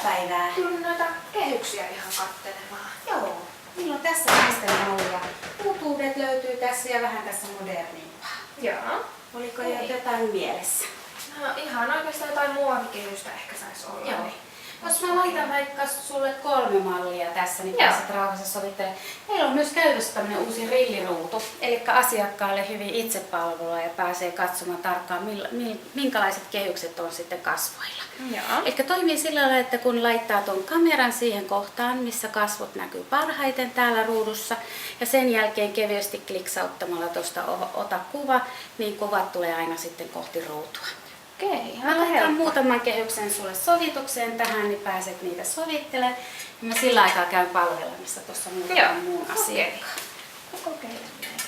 päivää. Tullut noita kehyksiä ihan katselemaan. Joo, niillä on tässä naisten uutuudet löytyy tässä ja vähän tässä modernimpaa. Joo. Oliko jo jotain mielessä? No ihan oikeastaan jotain muovikehystä ehkä saisi olla. Joo. Niin. Jos mä laitan vaikka sulle 3 mallia tässä, niin pääset rauhassa sovittelemaan. Meillä on myös käytössä tämmöinen uusi rilliruutu, eli asiakkaalle hyvin itsepalvelua ja pääsee katsomaan tarkkaan, minkälaiset kehykset on sitten kasvoilla. Eli toimii sillä lailla, että kun laittaa tuon kameran siihen kohtaan, missä kasvot näkyy parhaiten täällä ruudussa, ja sen jälkeen kevyesti kliksauttamalla tuosta ota kuva, niin kuvat tulee aina sitten kohti ruutua. Okei, Mä laitan muutaman kehyksen sulle sovitukseen tähän, niin pääset niitä sovittelemaan. Ja mä sillä aikaa käyn palvelemassa tuossa muutaman muun asiakkaan. Kokeilen näitä.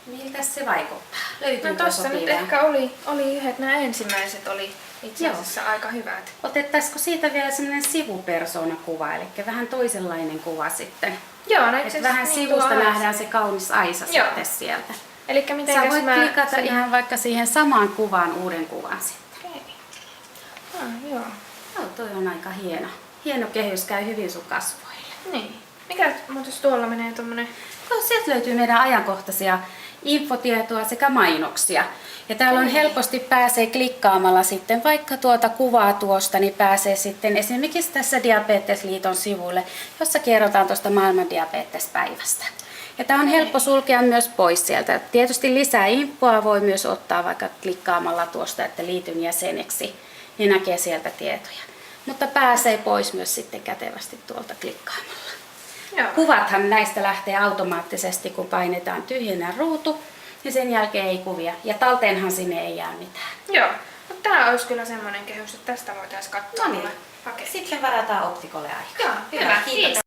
Miltä se vaikuttaa? No Löytyykö tossa nyt sopivaa? ehkä oli yhdet, nämä ensimmäiset oli itse asiassa aika hyvät. Otettaisiko siitä vielä sellainen sivupersoonakuva, eli vähän toisenlainen kuva sitten? Joo, no Et vähän sivusta nähdään se kaunis Aisa sitten sieltä. Elikkä Sä mitenkäs voit mä... klikata ihan vaikka siihen samaan kuvaan uuden kuvan sitten. Okei. Joo. Joo, toi on aika hieno. Hieno kehys, käy hyvin sun kasvoille. Niin. Mikä muuten tuolla menee tommonen... Sieltä löytyy meidän ajankohtaisia infotietoa sekä mainoksia. Ja täällä on helposti pääsee klikkaamalla sitten vaikka tuota kuvaa tuosta, niin pääsee sitten esimerkiksi tässä Diabetesliiton sivuille, jossa kerrotaan tuosta maailman diabetespäivästä. Ja tämä on helppo sulkea myös pois sieltä. Tietysti lisää infoa voi myös ottaa vaikka klikkaamalla tuosta, että liityn jäseneksi, niin näkee sieltä tietoja. Mutta pääsee pois myös sitten kätevästi tuolta klikkaamalla. Joo. Kuvathan näistä lähtee automaattisesti, kun painetaan tyhjennä ruutu, ja sen jälkeen ei kuvia. Ja talteenhan sinne ei jää mitään. Joo. No tää olisi kyllä semmonen kehys, että tästä voitaisiin katsoa. No niin. Sitten varataan optikolle aikaa. Joo, hyvä. Kiitos.